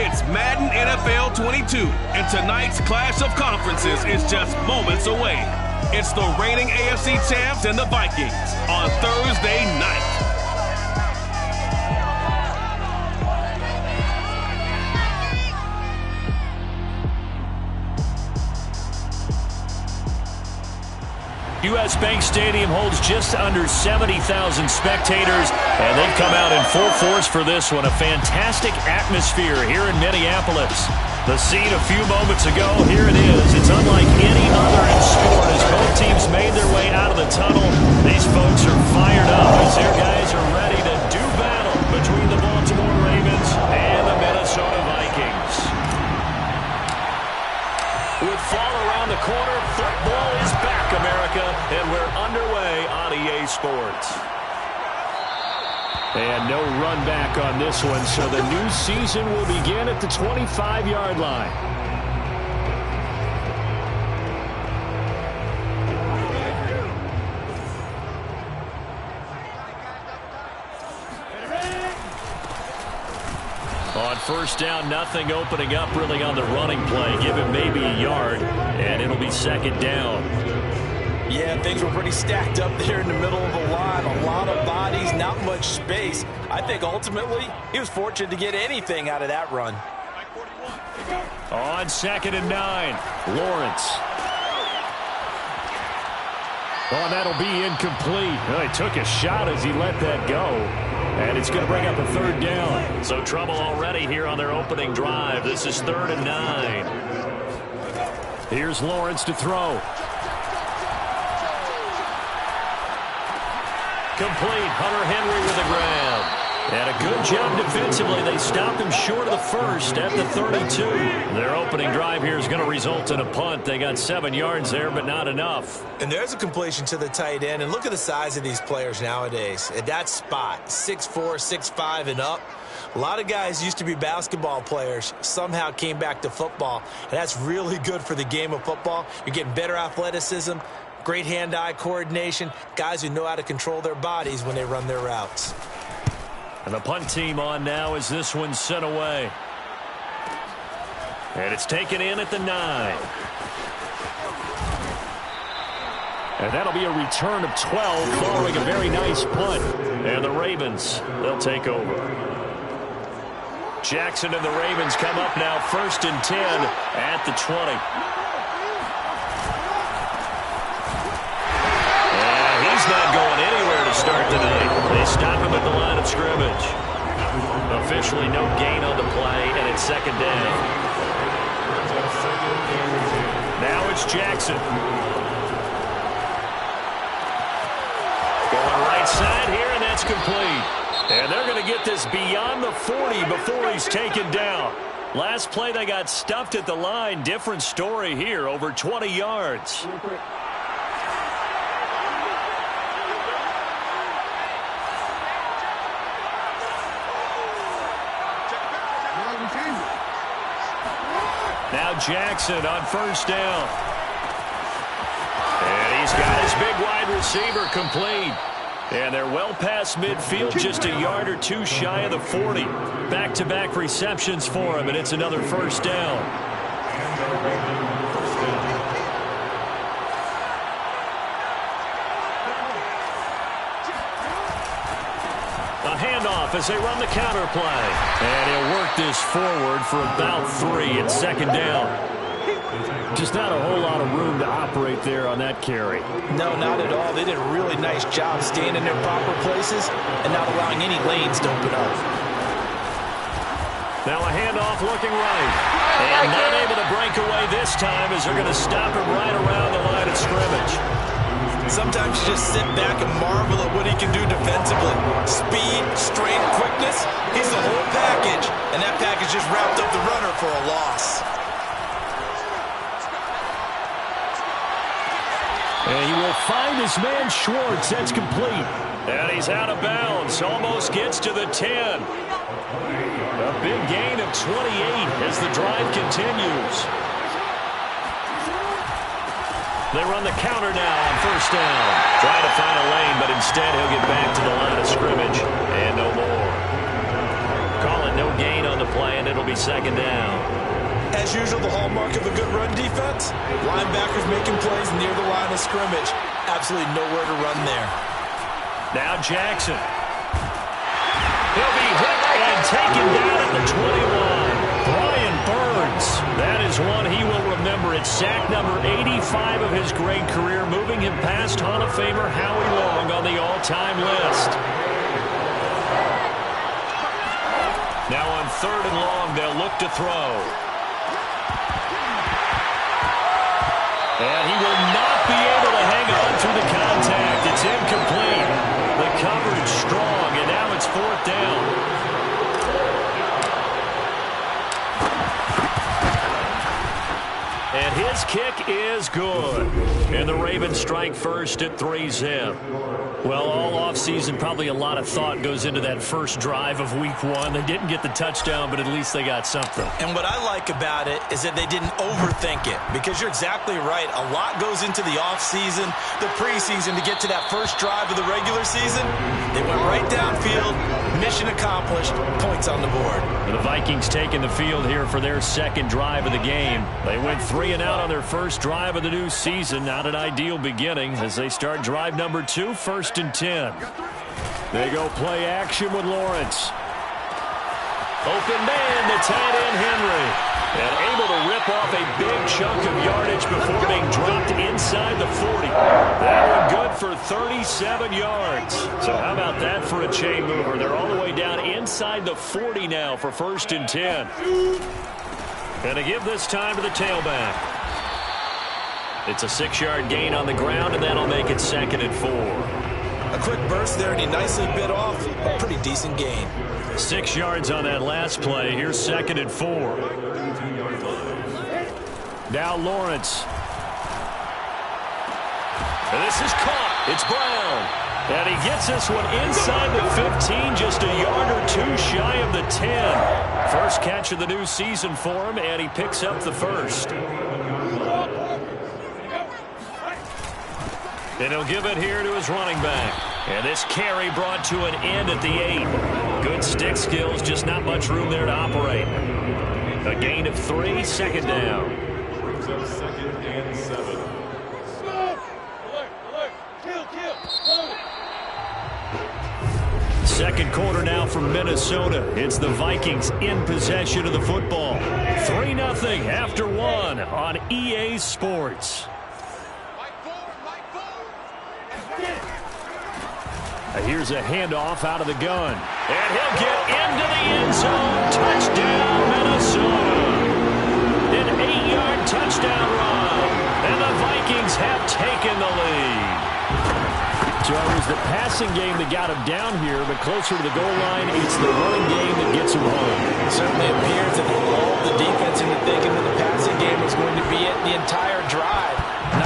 It's Madden NFL 22, and tonight's clash of conferences is just moments away. It's the reigning AFC champs and the Vikings on Thursday night. U.S. Bank Stadium holds just under 70,000 spectators, and they've come out in full force for this one. A fantastic atmosphere here in Minneapolis. The scene a few moments ago, here it is. It's unlike any other in sport as both teams made their way out of the tunnel. These folks are fired up as their guys are ready to do battle between the Baltimore Ravens and the Minnesota Vikings. With fall around the corner, football is back, America, and we're underway on EA Sports. And no run back on this one, so the new season will begin at the 25-yard line. On first down, nothing opening up really on the running play. Give him maybe a yard, and it'll be second down. Yeah, things were pretty stacked up there in the middle of the line. A lot of bodies, not much space. I think ultimately he was fortunate to get anything out of that run. On 2nd and 9, Lawrence. Oh, that'll be incomplete. Well, he took a shot as he let that go. And it's going to bring up a third down. So trouble already here on their opening drive. This is 3rd and 9. Here's Lawrence to throw. Complete. Hunter Henry with a grab. And a good job defensively. They stopped him short of the first at the 32. Their opening drive here is going to result in a punt. They got 7 yards there, but not enough. And there's a completion to the tight end. And look at the size of these players nowadays. At that spot, 6'4", 6'5", and up. A lot of guys used to be basketball players, somehow came back to football. And that's really good for the game of football. You're getting better athleticism, great hand-eye coordination, guys who know how to control their bodies when they run their routes. And the punt team on now as this one's sent away. And it's taken in at the 9. And that'll be a return of 12 following a very nice punt. And the Ravens, they'll take over. Jackson and the Ravens come up now 1st and 10 at the 20. He's not going anywhere to start tonight. They stop him at the line of scrimmage. Officially no gain on the play, and it's 2nd down. Now it's Jackson. Going right side here, and that's complete. And they're going to get this beyond the 40 before he's taken down. Last play they got stuffed at the line. Different story here, over 20 yards. Now Jackson on 1st down. And he's got his big wide receiver complete. And they're well past midfield, just a yard or two shy of the 40. Back-to-back receptions for him, and it's another 1st down. A handoff as they run the counter play. And he'll work this forward for about 3 at 2nd down. Just not a whole lot of room to operate there on that carry. No, not at all. They did a really nice job staying in their proper places and not allowing any lanes to open up. Now a handoff looking right. And not able to break away this time as they're going to stop him right around the line of scrimmage. Sometimes you just sit back and marvel at what he can do defensively. Speed, strength, quickness. He's the whole package. And that package just wrapped up the runner for a loss. And he will find his man Schwartz. That's complete. And he's out of bounds. Almost gets to the 10. A big gain of 28 as the drive continues. They run the counter now on 1st down. Trying to find a lane, but instead he'll get back to the line of scrimmage. And no more. Call it no gain on the the play, and it'll be second down. As usual, the hallmark of a good run defense, linebackers making plays near the line of scrimmage. Absolutely nowhere to run there. Now Jackson. He'll be hit and taken down at the 21. Brian Burns. That is one he will remember. It's sack number 85 of his great career, moving him past Hall of Famer Howie Long on the all-time list. Now on 3rd and long, they'll look to throw. And he will not be able to hang on through the contact. It's incomplete. The coverage strong, and now it's 4th down. And his kick is good. And the Ravens strike first at 3-zip. Well, all offseason, probably a lot of thought goes into that first drive of Week 1. They didn't get the touchdown, but at least they got something. And what I like about it is that they didn't overthink it, because you're exactly right. A lot goes into the offseason, the preseason, to get to that first drive of the regular season. They went right downfield, mission accomplished, points on the board. The Vikings taking the field here for their second drive of the game. They went 3 and out on their first drive of the new season. Not an ideal beginning as they start drive number 2, 1st and 10. They go play action with Lawrence. Open man, the tight end Henry. And able to rip off a big chunk of yardage before being dropped inside the 40. That one good for 37 yards. So how about that for a chain mover? They're all the way down inside the 40 now for 1st and 10. And to give this time to the tailback. It's a 6-yard gain on the ground, and that'll make it 2nd and 4. A quick burst there, and he nicely bit off a pretty decent gain. 6 yards on that last play. Here's 2nd and 4. Now Lawrence. And this is caught. It's Brown. And he gets this one inside the 15, just a yard or 2 shy of the 10. First catch of the new season for him, and he picks up the first. And he'll give it here to his running back. And this carry brought to an end at the 8. Good stick skills, just not much room there to operate. A gain of 3, 2nd down. Brings up 2nd and 7. Second quarter now from Minnesota. It's the Vikings in possession of the football. 3-0 after 1 on EA Sports. Here's a handoff out of the gun. And he'll get into the end zone. Touchdown, Minnesota. An 8-yard touchdown run. And the Vikings have taken the lead. So it was the passing game that got him down here, but closer to the goal line, it's the running game that gets him home. It certainly appears that they lulled the defense into thinking that the passing game was going to be it the entire drive.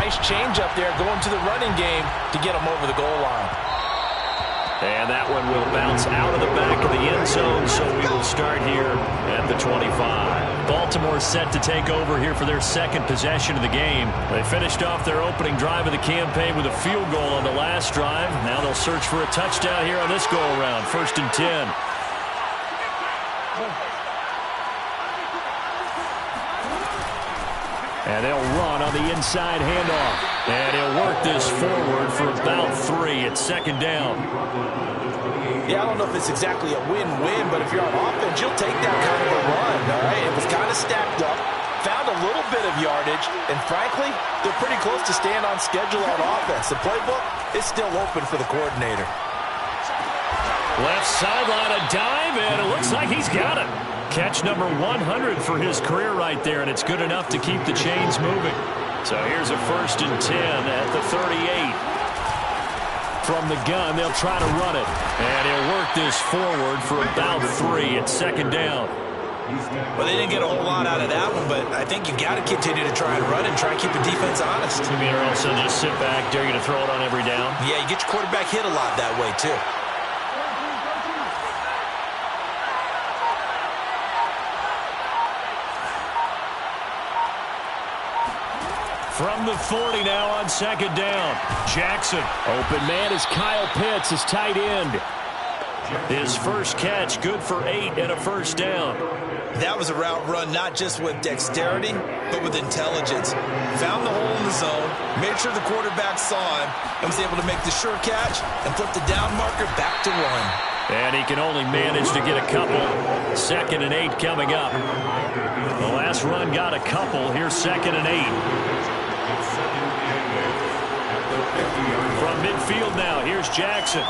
Nice change up there going to the running game to get him over the goal line. And that one will bounce out of the back of the end zone, so we will start here at the 25. Baltimore set to take over here for their second possession of the game. They finished off their opening drive of the campaign with a field goal on the last drive. Now they'll search for a touchdown here on this go-around. 1st and 10. And they'll run on the inside handoff. And he'll work this forward for about 3. It's 2nd down. Yeah, I don't know if it's exactly a win-win, but if you're on offense, you'll take that kind of a run, all right? It was kind of stacked up, found a little bit of yardage, and frankly, they're pretty close to staying on schedule on offense. The playbook is still open for the coordinator. Left sideline, a dive, and it looks like he's got it. Catch number 100 for his career right there, and it's good enough to keep the chains moving. So here's a 1st and 10 at the 38. From the gun, they'll try to run it. And he'll work this forward for about 3. It's 2nd down. Well, they didn't get a whole lot out of that one, but I think you've got to continue to try and run and try and keep the defense honest. You mean, or also just sit back, dare you to throw it on every down? Yeah, you get your quarterback hit a lot that way, too. From the 40 now on 2nd down. Jackson. Open man is Kyle Pitts, his tight end. His first catch, good for 8 and a first down. That was a route run not just with dexterity, but with intelligence. Found the hole in the zone, made sure the quarterback saw him, and was able to make the sure catch and flip the down marker back to 1. And he can only manage to get a couple. 2nd and 8 coming up. The last run got a couple. Here's 2nd and 8. From midfield now, here's Jackson.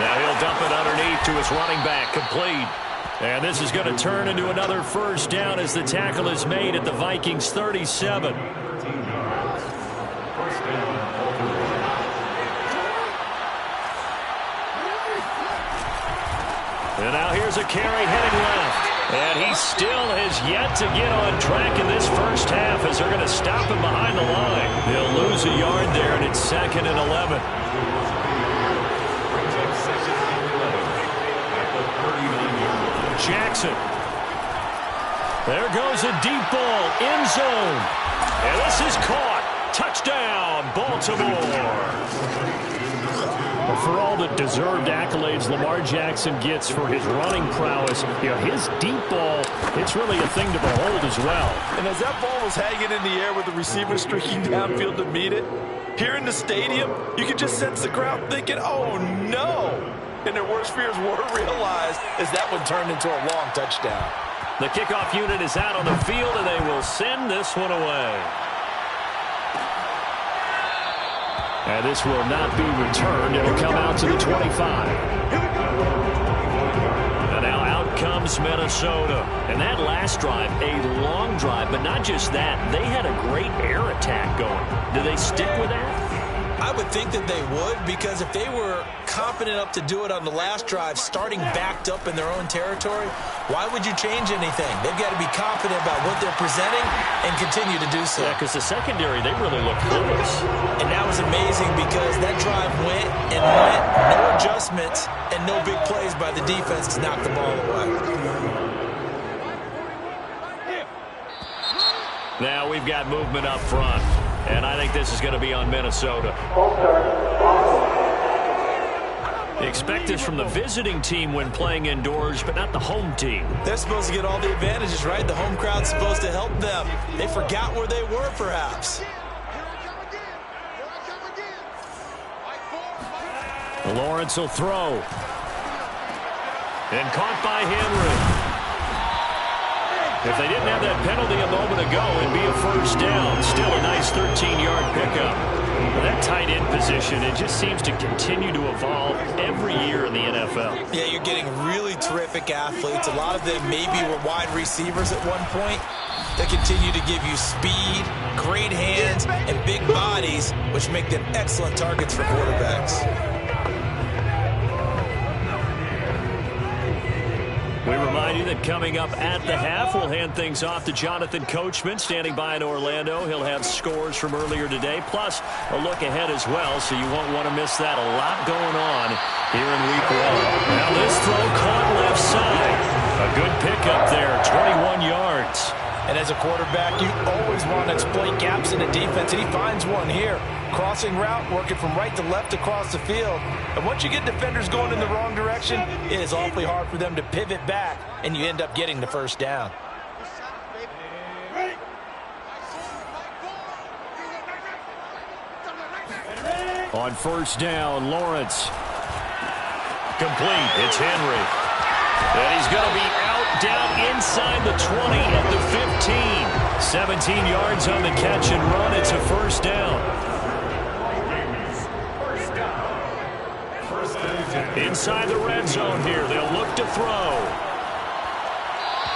Now he'll dump it underneath to his running back, complete. And this is going to turn into another first down as the tackle is made at the Vikings 37. And now here's a carry heading left. And he still has yet to get on track in this first half as they're going to stop him behind the line. They'll lose a yard there, and it's 2nd and 11. Jackson. There goes a deep ball, end zone. And this is caught. Touchdown, Baltimore. For all the deserved accolades Lamar Jackson gets for his running prowess, his deep ball, it's really a thing to behold as well. And as that ball was hanging in the air with the receiver streaking downfield to meet it, here in the stadium, you could just sense the crowd thinking, oh no! And their worst fears were realized as that one turned into a long touchdown. The kickoff unit is out on the field, and they will send this one away. And this will not be returned. It will come out to the 25. And now out comes Minnesota. And that last drive, a long drive, but not just that. They had a great air attack going. Do they stick with that? I would think that they would, because if they were confident enough to do it on the last drive, starting backed up in their own territory, why would you change anything? They've got to be confident about what they're presenting and continue to do so. Yeah, because the secondary, they really look clueless. And that was amazing because that drive went and went, no adjustments, and no big plays by the defense to knock the ball away. Now we've got movement up front. And I think this is going to be on Minnesota. Expect this from the visiting team when playing indoors, but not the home team. They're supposed to get all the advantages, right? The home crowd's supposed to help them. They forgot where they were, perhaps. Lawrence will throw. And caught by Henry. If they didn't have that penalty a moment ago, it'd be a first down. Still a nice 13-yard pickup. That tight end position, it just seems to continue to evolve every year in the NFL. Yeah, you're getting really terrific athletes. A lot of them maybe were wide receivers at one point. They continue to give you speed, great hands, and big bodies, which make them excellent targets for quarterbacks. We remind you that coming up at the half, we'll hand things off to Jonathan Coachman, standing by in Orlando. He'll have scores from earlier today, plus a look ahead as well, so you won't want to miss that. A lot going on here in Week 1. Now this throw caught left side. A good pickup there, 21 yards. And as a quarterback, you always want to exploit gaps in the defense, and he finds one here. Crossing route, working from right to left across the field. And once you get defenders going in the wrong direction, it is awfully hard for them to pivot back, and you end up getting the first down. On first down, Lawrence. Complete. It's Henry. And he's going to be out down inside the 20 at the 15. 17 yards on the catch and run. It's a first down. Inside the red zone here. They'll look to throw.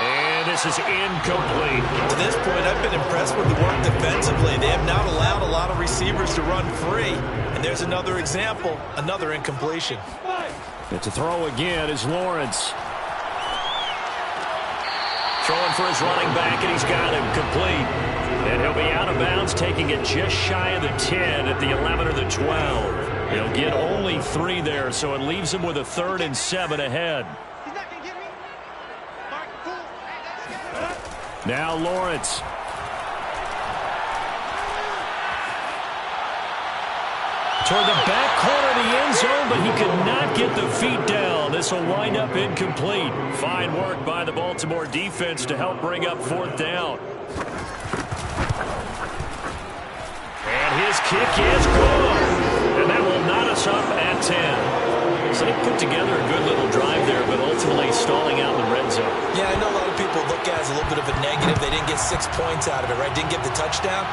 And this is incomplete. To this point, I've been impressed with the work defensively. They have not allowed a lot of receivers to run free. And there's another example, another incompletion. It's a throw again is Lawrence. Throwing for his running back, and he's got him complete. And he'll be out of bounds, taking it just shy of the 10 at the 11 or the 12. He'll get only 3 there, so it leaves him with a 3rd and 7 ahead. Now Lawrence. Toward the back corner of the end zone, but he could not get the feet down. This will wind up incomplete. Fine work by the Baltimore defense to help bring up 4th down. And his kick is good. And that will knot us up at 10. So they put together a good little drive there, but ultimately stalling out in the red zone. Yeah, I know a lot of people look at it as a little bit of a negative. They didn't get 6 points out of it, right? Didn't get the touchdown.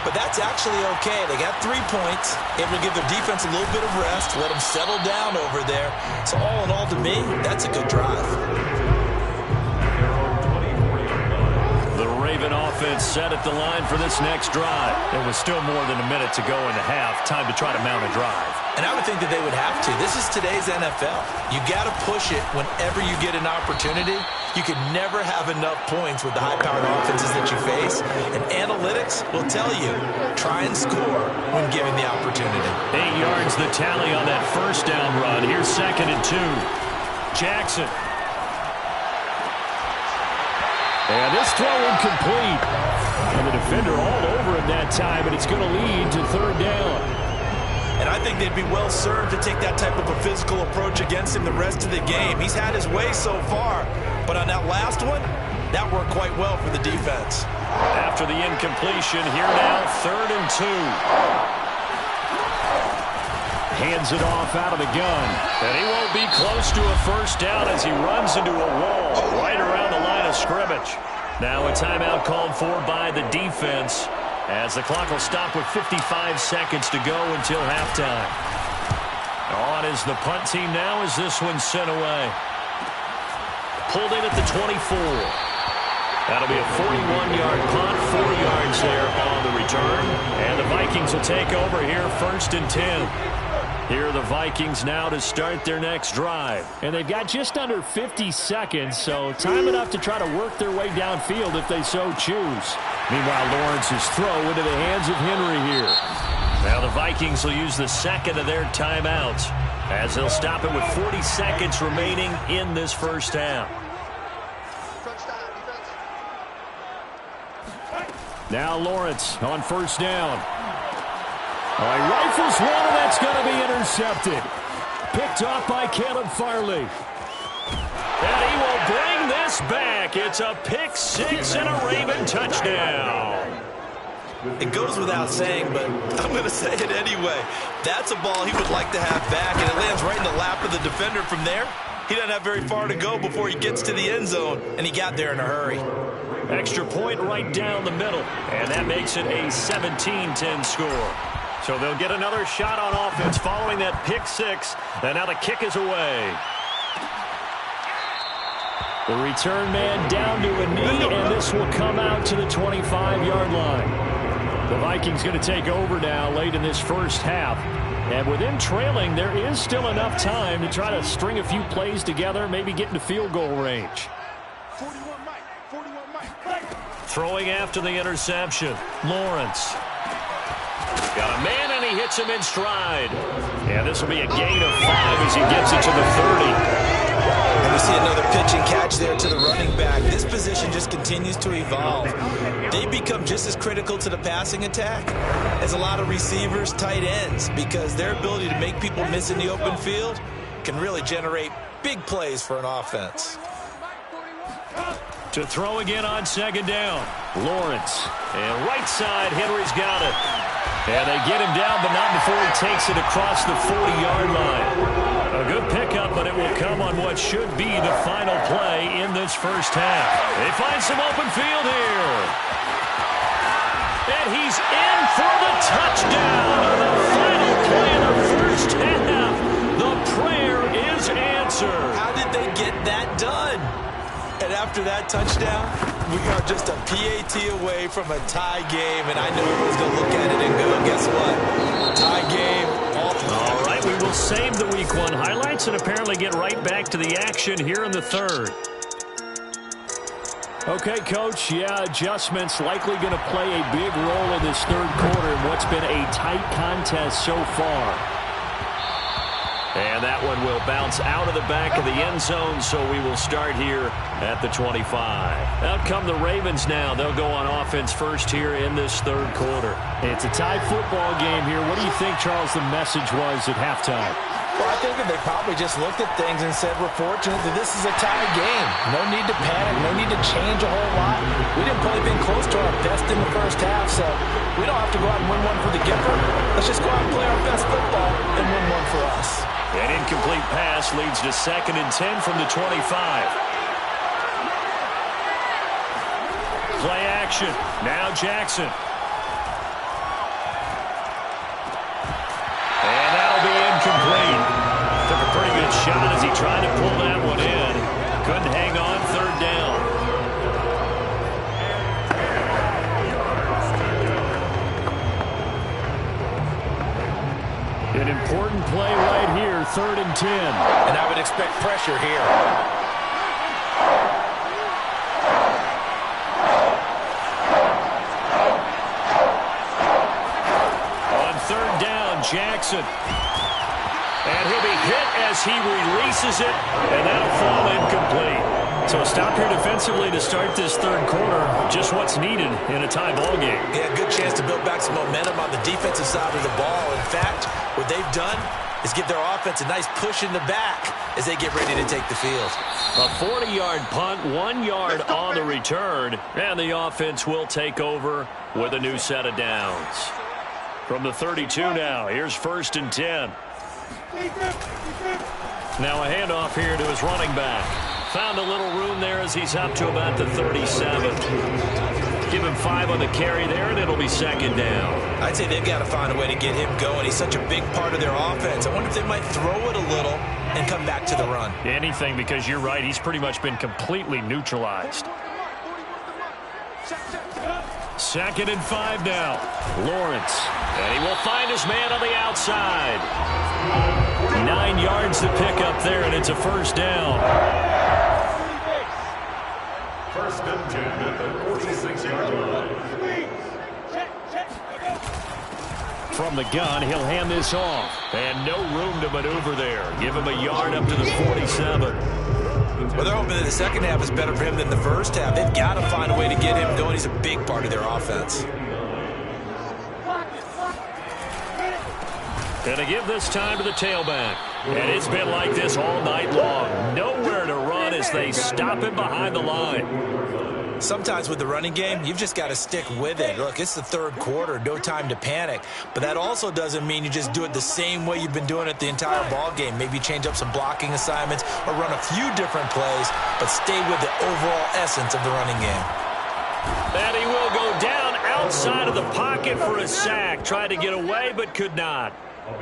But that's actually okay. They got 3 points. Able to give their defense a little bit of rest, let them settle down over there. So all in all, to me, that's a good drive. The Raven offense set at the line for this next drive. There was still more than a minute to go in the half. Time to try to mount a drive. And I would think that they would have to. This is today's NFL. You got to push it whenever you get an opportunity. You can never have enough points with the high-powered offenses that you face. And analytics will tell you, try and score when given the opportunity. 8 yards the tally on that first down run. Here's 2nd and 2. Jackson. And this throw incomplete. And the defender all over him that time, but it's going to lead to 3rd down. And I think they'd be well served to take that type of a physical approach against him the rest of the game. He's had his way so far, but on that last one, that worked quite well for the defense. After the incompletion, here now, 3rd and 2. Hands it off out of the gun. And he won't be close to a first down as he runs into a wall right around the line of scrimmage. Now a timeout called for by the defense, as the clock will stop with 55 seconds to go until halftime. On is the punt team now as this one's sent away. Pulled in at the 24. That'll be a 41-yard punt, 4 yards there on the return. And the Vikings will take over here, 1st and 10. Here are the Vikings now to start their next drive. And they've got just under 50 seconds, so time enough to try to work their way downfield if they so choose. Meanwhile, Lawrence's throw into the hands of Henry here. Now the Vikings will use the 2nd of their timeouts as they'll stop it with 40 seconds remaining in this first half. Now Lawrence on 1st down. He rifles one, and that's going to be intercepted. Picked off by Caleb Farley. And he will bring this back. It's a pick 6 and a Raven touchdown. It goes without saying, but I'm going to say it anyway. That's a ball he would like to have back, and it lands right in the lap of the defender from there. He doesn't have very far to go before he gets to the end zone, and he got there in a hurry. Extra point right down the middle, and that makes it a 17-10 score. So they'll get another shot on offense following that pick 6, and now the kick is away. The return man down to a knee, and this will come out to the 25-yard line. The Vikings going to take over now late in this first half. And with them trailing, there is still enough time to try to string a few plays together, maybe get into field goal range. Throwing after the interception, Lawrence. Got a man, and he hits him in stride. And this will be a gain of 5 as he gets it to the 30. And we see another pitch and catch there to the running back. This position just continues to evolve. They become just as critical to the passing attack as a lot of receivers, tight ends, because their ability to make people miss in the open field can really generate big plays for an offense. To throw again on 2nd down, Lawrence. And right side, Henry's got it. And they get him down, but not before he takes it across the 40-yard line. A good pickup, but it will come on what should be the final play in this first half. They find some open field here. And he's in for the touchdown on the final play of the first half. The prayer is answered. How did they get that done? And after that touchdown, we are just a PAT away from a tie game, and I know everyone's going to look at it and go, guess what? Tie game. All right, we will save the Week 1 highlights and apparently get right back to the action here in the third. Okay, Coach, adjustments likely going to play a big role in this third quarter in what's been a tight contest so far. And that one will bounce out of the back of the end zone, so we will start here at the 25. Out come the Ravens now. They'll go on offense first here in this third quarter. It's a tie football game here. What do you think, Charles, the message was at halftime? Well, I think that they probably just looked at things and said, we're fortunate that this is a tie game. No need to panic. No need to change a whole lot. We didn't play anything close to our best in the first half, so we don't have to go out and win one for the giver. Let's just go out and play our best football and win one for us. An incomplete pass leads to 2nd and 10 from the 25. Play action. Now Jackson. And that'll be incomplete. Took a pretty good shot as he tried to pull that one in. Couldn't hang on. 3rd down. An important play right here. 3rd and 10. And I would expect pressure here. Jackson. And he'll be hit as he releases it, and that'll fall incomplete. So a stop here defensively to start this 3rd quarter. Just what's needed in a tie ball game. Yeah, good chance to build back some momentum on the defensive side of the ball. In fact, what they've done is give their offense a nice push in the back as they get ready to take the field. A 40-yard punt, 1 yard on the return, and the offense will take over with a new set of downs. From the 32 now, here's 1st and 10. Now a handoff here to his running back. Found a little room there as he's up to about the 37. Give him 5 on the carry there, and it'll be 2nd down. I'd say they've got to find a way to get him going. He's such a big part of their offense. I wonder if they might throw it a little and come back to the run. Anything, because you're right. He's pretty much been completely neutralized. 2nd and 5 now. Lawrence. And he will find his man on the outside. 9 yards to pick up there, and it's a 1st down. 1st and 10 at the 46-yard line. From the gun, he'll hand this off. And no room to maneuver there. Give him a yard up to the 47. Well, they're hoping that the second half is better for him than the first half. They've got to find a way to get him going. He's a big part of their offense. Gonna give this time to the tailback. And it's been like this all night long. Nowhere to run as they stop him behind the line. Sometimes with the running game, you've just got to stick with it. Look, it's the 3rd quarter, no time to panic. But that also doesn't mean you just do it the same way you've been doing it the entire ball game. Maybe change up some blocking assignments or run a few different plays, but stay with the overall essence of the running game. And he will go down outside of the pocket for a sack. Tried to get away, but could not.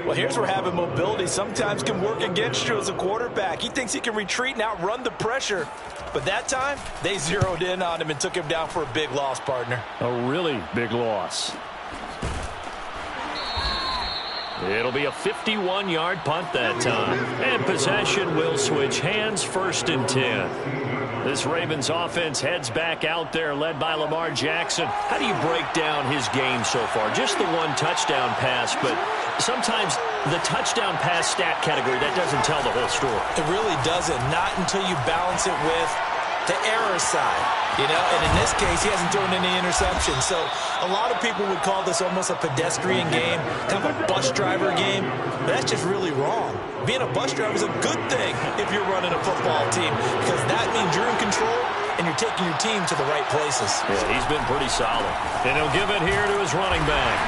Well, here's where having mobility sometimes can work against you as a quarterback. He thinks he can retreat and outrun the pressure. But that time, they zeroed in on him and took him down for a big loss, partner. A really big loss. It'll be a 51-yard punt that time. And possession will switch hands. 1st and 10. This Ravens offense heads back out there, led by Lamar Jackson. How do you break down his game so far? Just the 1 touchdown pass, but sometimes the touchdown pass stat category, that doesn't tell the whole story. It really doesn't. Not until you balance it with the error side, you know, and in this case, he hasn't thrown any interceptions. So a lot of people would call this almost a pedestrian game, kind of a bus driver game. But that's just really wrong. Being a bus driver is a good thing if you're running a football team, because that means you're in control and you're taking your team to the right places. Yeah, he's been pretty solid. And he'll give it here to his running back.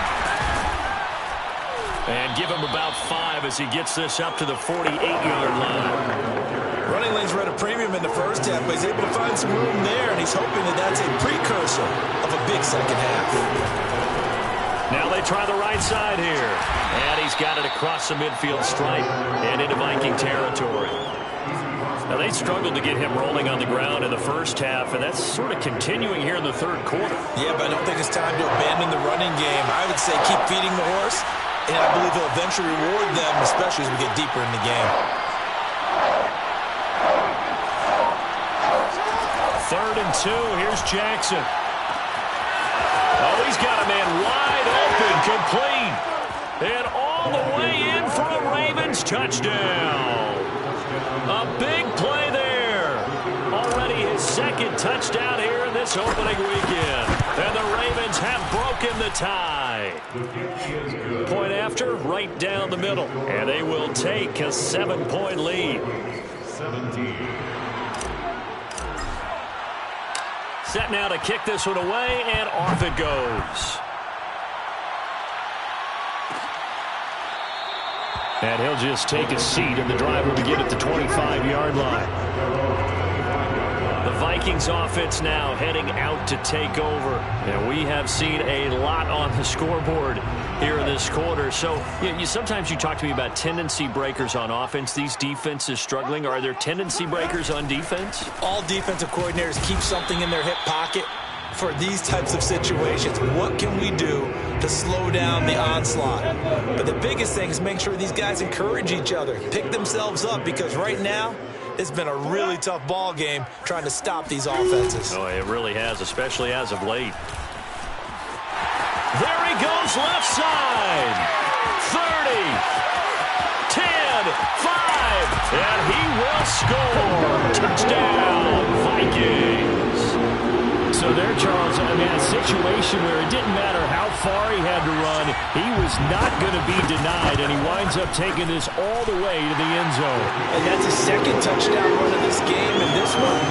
And give him about 5 as he gets this up to the 48-yard line. Running lanes were at a premium in the first half, but he's able to find some room there, and he's hoping that that's a precursor of a big second half. Now they try the right side here. And he's got it across the midfield stripe and into Viking territory. Now they struggled to get him rolling on the ground in the first half, and that's sort of continuing here in the 3rd quarter. Yeah, but I don't think it's time to abandon the running game. I would say keep feeding the horse, and I believe he'll eventually reward them, especially as we get deeper in the game. 3rd and 2. Here's Jackson. Oh, he's got a man wide open, complete. And all the way in for a Ravens touchdown. A big play there. Already his 2nd touchdown here in this opening weekend. And the Ravens have broken the tie. Point after, right down the middle. And they will take a 7-point lead. 17. Set now to kick this one away, and off it goes. And he'll just take a seat, and the drive will begin at the 25-yard line. The Vikings offense now heading out to take over. And we have seen a lot on the scoreboard here in this quarter. So sometimes you talk to me about tendency breakers on offense. These defenses struggling. Are there tendency breakers on defense? All defensive coordinators keep something in their hip pocket for these types of situations. What can we do to slow down the onslaught? But the biggest thing is make sure these guys encourage each other, pick themselves up, because right now it's been a really tough ball game trying to stop these offenses. Oh, it really has, especially as of late. There he goes, left side. 30, 10, 5, and he will score. Touchdown, Vikings. So there, Charles, I mean, a situation where it didn't matter how far he had to run, he was not going to be denied, and he winds up taking this all the way to the end zone. And that's his second touchdown run of this game, and this one,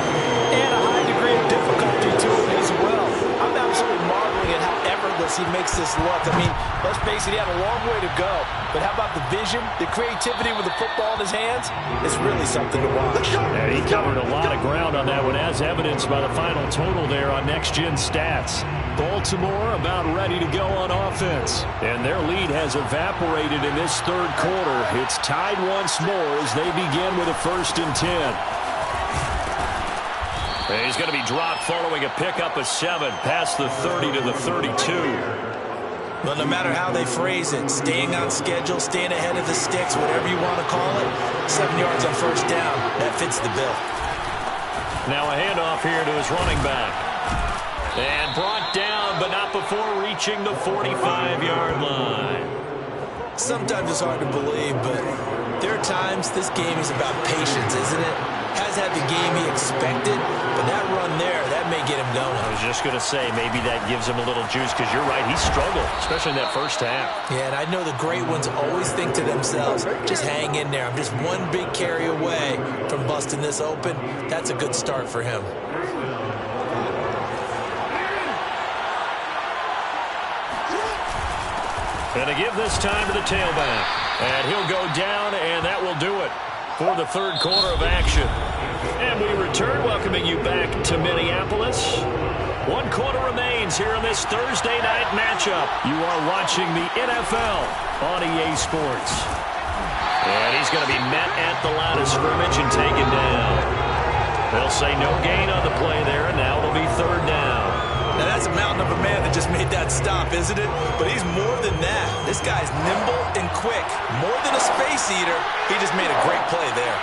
and a high degree of difficulty to it as well. I'm absolutely marveling at how effortless he makes this look. I mean, let's face it, he had a long way to go, but how about the vision, the creativity with the football in his hands? It's really something to watch. Yeah, he covered a lot of ground on that one, as evidenced by the final total there on Next Gen Stats. Baltimore about ready to go on offense. And their lead has evaporated in this third quarter. It's tied once more as they begin with a 1st and 10. And he's going to be dropped following a pickup of 7 past the 30 to the 32. But no matter how they phrase it, staying on schedule, staying ahead of the sticks, whatever you want to call it, 7 yards on 1st down, that fits the bill. Now a handoff here to his running back. And brought down, but not before reaching the 45-yard line. Sometimes it's hard to believe, but there are times this game is about patience, isn't it? Has had the game he expected, but that run there, that may get him going. I was just going to say, maybe that gives him a little juice, because you're right, he struggled, especially in that first half. Yeah, and I know the great ones always think to themselves, just hang in there. I'm just one big carry away from busting this open. That's a good start for him. And to give this time to the tailback. And he'll go down, and that will do it for the third quarter of action. And we return, welcoming you back to Minneapolis. 1 quarter remains here in this Thursday night matchup. You are watching the NFL on EA Sports. And he's going to be met at the line of scrimmage and taken down. They'll say no gain on the play there, and now it'll be 3rd down. Now, that's a mountain of a man that just made that stop, isn't it? But he's more than that. This guy's nimble and quick. More than a space eater, he just made a great play there.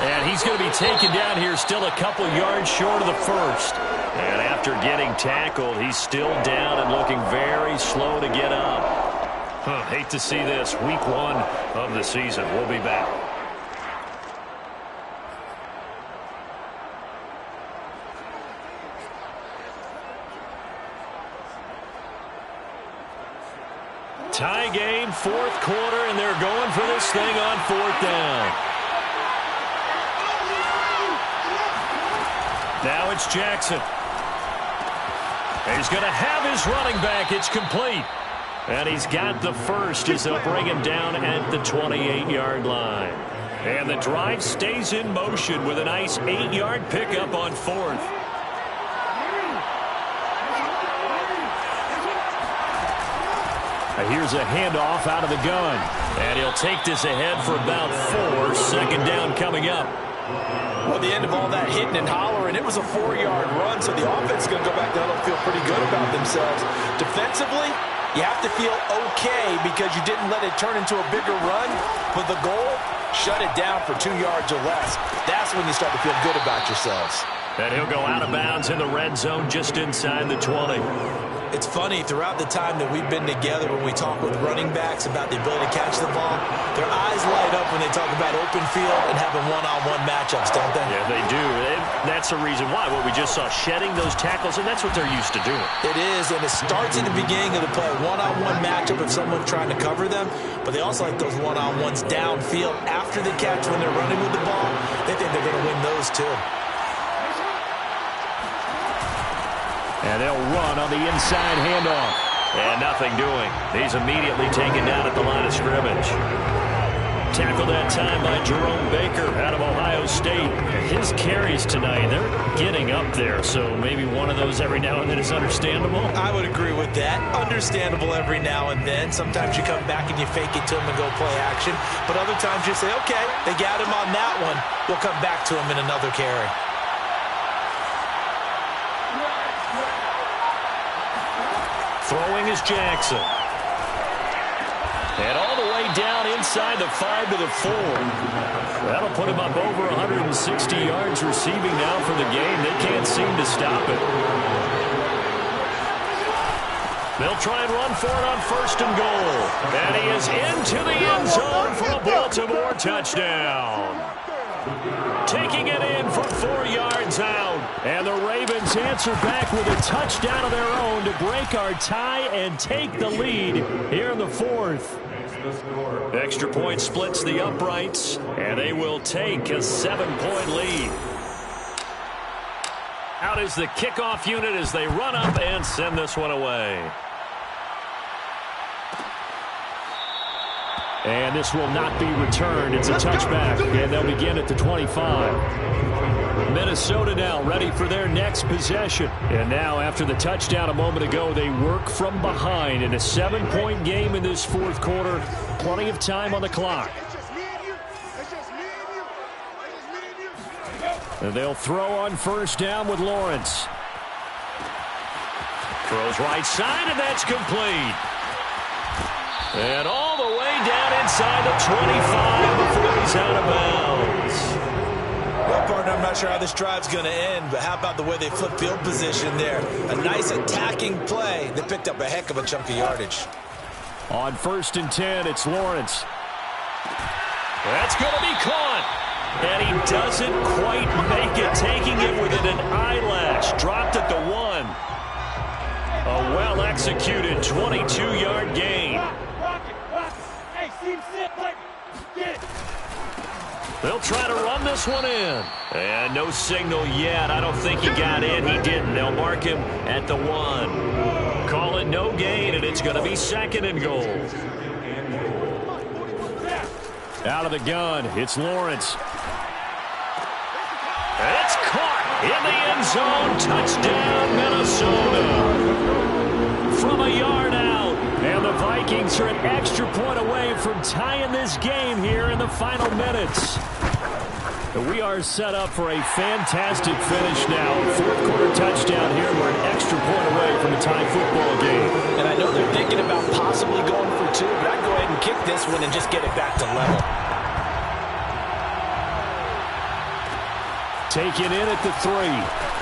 And he's going to be taken down here, still a couple yards short of the 1st. And after getting tackled, he's still down and looking very slow to get up. Hate to see this. Week 1 of the season. We'll be back. Tie game, 4th quarter, and they're going for this thing on 4th down. Now it's Jackson. He's going to have his running back. It's complete. And he's got the first as they'll bring him down at the 28-yard line. And the drive stays in motion with a nice 8-yard pickup on 4th. Here's a handoff out of the gun. And he'll take this ahead for about 4. 2nd down coming up. Well, the end of all that hitting and hollering, it was a 4-yard run, so the offense is going to go back down and feel pretty good about themselves. Defensively, you have to feel okay because you didn't let it turn into a bigger run. But the goal, shut it down for 2 yards or less. That's when you start to feel good about yourselves. And he'll go out of bounds in the red zone just inside the 20. It's funny, throughout the time that we've been together, when we talk with running backs about the ability to catch the ball, their eyes light up when they talk about open field and having one-on-one matchups, don't they? Yeah, they do. That's the reason why. What we just saw, shedding those tackles, and that's what they're used to doing. It is, and it starts at the beginning of the play, one-on-one matchup if someone's trying to cover them, but they also like those one-on-ones downfield after the catch when they're running with the ball. They think they're going to win those too. And they'll run on the inside handoff. And nothing doing. He's immediately taken down at the line of scrimmage. Tackled that time by Jerome Baker out of Ohio State. His carries tonight, they're getting up there, so maybe one of those every now and then is understandable. I would agree with that. Understandable every now and then. Sometimes you come back and you fake it to him and go play action. But other times you say, okay, they got him on that one. We'll come back to him in another carry. Throwing is Jackson. And all the way down inside the 5 to the 4. That'll put him up over 160 yards receiving now for the game. They can't seem to stop it. They'll try and run for it on 1st and goal. And he is into the end zone for a Baltimore touchdown. Taking it in from 4 yards out. And the Ravens answer back with a touchdown of their own to break our tie and take the lead here in the 4th. Extra point splits the uprights, and they will take a 7-point lead. Out is the kickoff unit as they run up and send this one away. And this will not be returned. It's a touchback, and they'll begin at the 25. Minnesota now ready for their next possession. And now, after the touchdown a moment ago, they work from behind in a 7-point game in this 4th quarter. Plenty of time on the clock. And they'll throw on 1st down with Lawrence. Throws right side, and that's complete. And all the way down inside the 25 before he's out of bounds. Well, partner, I'm not sure how this drive's going to end, but how about the way they flip field position there? A nice attacking play that picked up a heck of a chunk of yardage. On 1st and 10, it's Lawrence. That's going to be caught. And he doesn't quite make it, taking it within an eyelash. Dropped at the 1. A well-executed 22-yard gain. They'll try to run this one in. And no signal yet. I don't think he got in. He didn't. They'll mark him at the 1. Call it no gain, and it's going to be 2nd and goal. Out of the gun, it's Lawrence. It's caught in the end zone. Touchdown, Minnesota. From a yard out. And the Vikings are an extra point away from tying this game here in the final minutes. We are set up for a fantastic finish now. 4th quarter touchdown here. We're an extra point away from a tie football game. And I know they're thinking about possibly going for 2, but I'd go ahead and kick this one and just get it back to level. Taken in at the 3.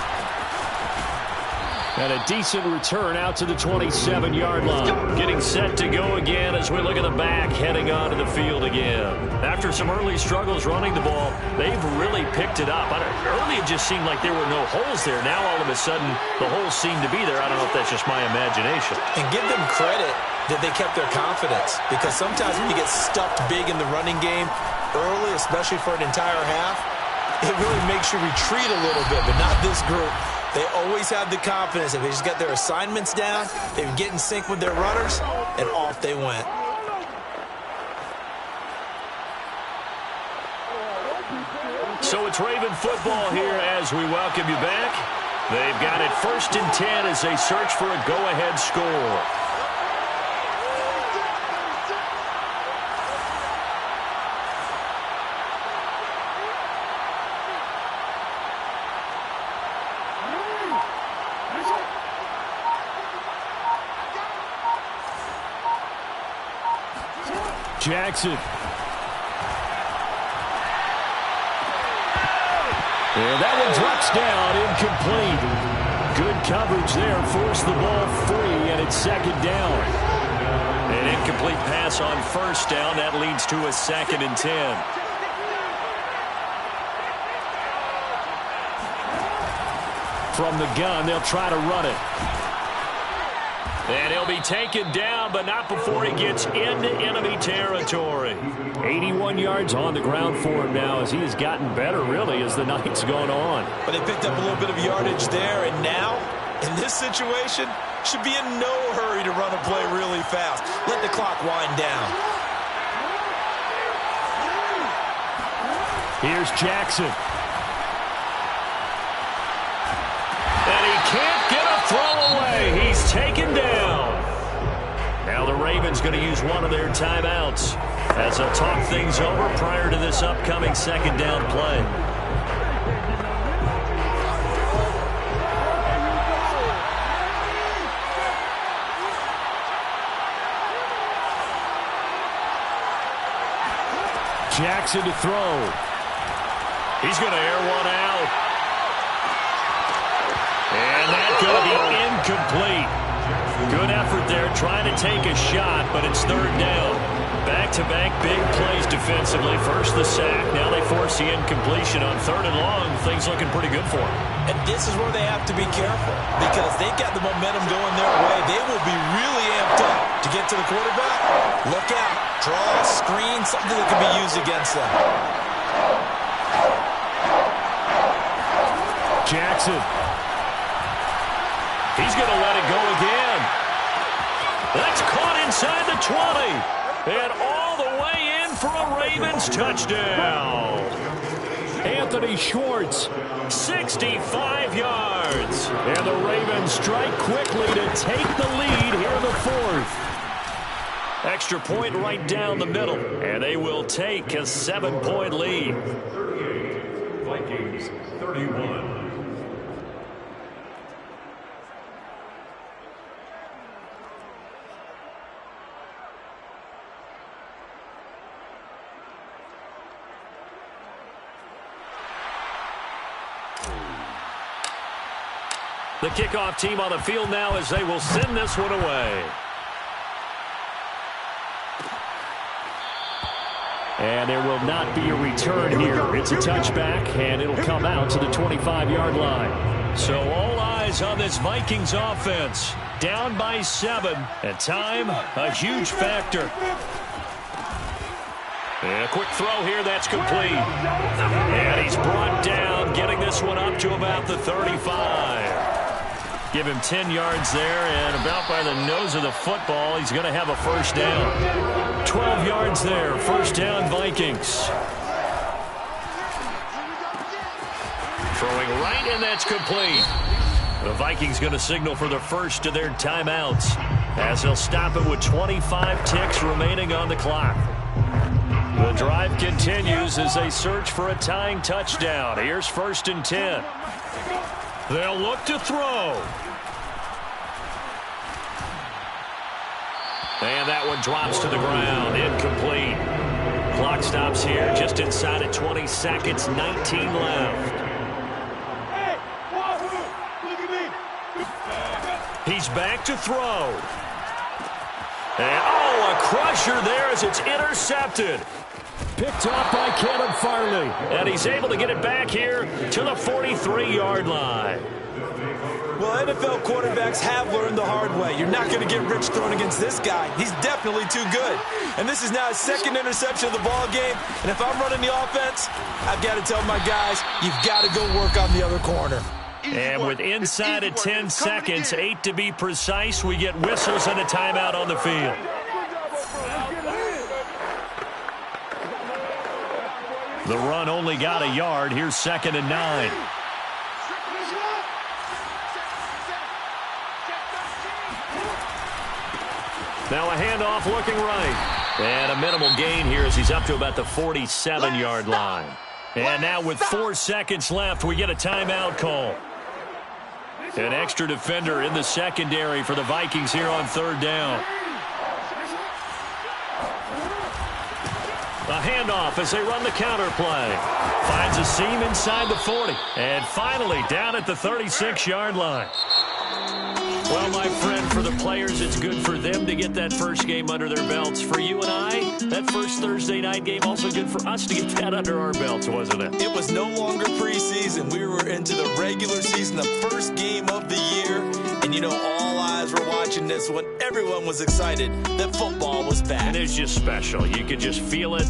And a decent return out to the 27-yard line. Getting set to go again as we look at the back, heading onto the field again. After some early struggles running the ball, they've really picked it up. Early it just seemed like there were no holes there. Now all of a sudden the holes seem to be there. I don't know if that's just my imagination. And give them credit that they kept their confidence. Because sometimes when you get stuffed big in the running game early, especially for an entire half, it really makes you retreat a little bit, but not this group. They always have the confidence. If they just got their assignments down, they would get in sync with their runners, and off they went. So it's Raven football here as we welcome you back. They've got it 1st and 10 as they search for a go-ahead score. Jackson. And that one drops down incomplete. Good coverage there. Forced the ball free, and it's second down. An incomplete pass on first down. That leads to a 2nd and 10. From the gun, they'll try to run it. And he'll be taken down, but not before he gets into enemy territory. 81 yards on the ground for him now as he has gotten better, really, as the night's gone on. But they picked up a little bit of yardage there, and now, in this situation, should be in no hurry to run a play really fast. Let the clock wind down. Here's Jackson. And he can't get a throw away. He's taken down. Now the Ravens going to use one of their timeouts as they'll talk things over prior to this upcoming second down play. Jackson to throw. He's going to air one out. And that's going to be incomplete. Good effort there trying to take a shot, but it's third down. Back-to-back big plays defensively. First the sack. Now they force the incompletion on third and long. Things looking pretty good for them. And this is where they have to be careful because they've got the momentum going their way. They will be really amped up to get to the quarterback. Look out. Draw, screen, something that can be used against them. Jackson. He's going to let it go again. That's caught inside the 20. And all the way in for a Ravens touchdown. Anthony Schwartz, 65 yards. And the Ravens strike quickly to take the lead here in the fourth. Extra point right down the middle. And they will take a 7-point lead. Vikings 31. The kickoff team on the field now as they will send this one away. And there will not be a return here. It's a touchback, and it'll come out to the 25-yard line. So all eyes on this Vikings offense. Down by 7. And time, a huge factor. And a quick throw here, that's complete. And he's brought down, getting this one up to about the 35. Give him 10 yards there, and about by the nose of the football, he's going to have a first down. 12 yards there, first down Vikings. Throwing right, and that's complete. The Vikings going to signal for the first of their timeouts as they'll stop it with 25 ticks remaining on the clock. The drive continues as they search for a tying touchdown. Here's first and 10. They'll look to throw. And that one drops to the ground. Incomplete. Clock stops here just inside of 20 seconds. 19 left. He's back to throw. And, a crusher there as it's intercepted. Picked off by Kevin Farley. And he's able to get it back here to the 43-yard line. Well, NFL quarterbacks have learned the hard way. You're not going to get rich throwing against this guy. He's definitely too good. And this is now his second interception of the ball game. And if I'm running the offense, I've got to tell my guys, you've got to go work on the other corner. And with inside of 10 seconds, 8 to be precise, we get whistles and a timeout on the field. The run only got a yard. Here's second and 9. Now a handoff looking right. And a minimal gain here as he's up to about the 47-yard line. And now with 4 seconds left, we get a timeout call. An extra defender in the secondary for the Vikings here on third down. A handoff as they run the counter play. Finds a seam inside the 40. And finally down at the 36-yard line. Well, my friend, for the players, it's good for them to get that first game under their belts. For you and I, that first Thursday night game, also good for us to get that under our belts, wasn't it? It was no longer preseason. We were into the regular season, the first game of the year. And, you know, all eyes were watching this one. Everyone was excited that football was back. And it's just special. You could just feel it.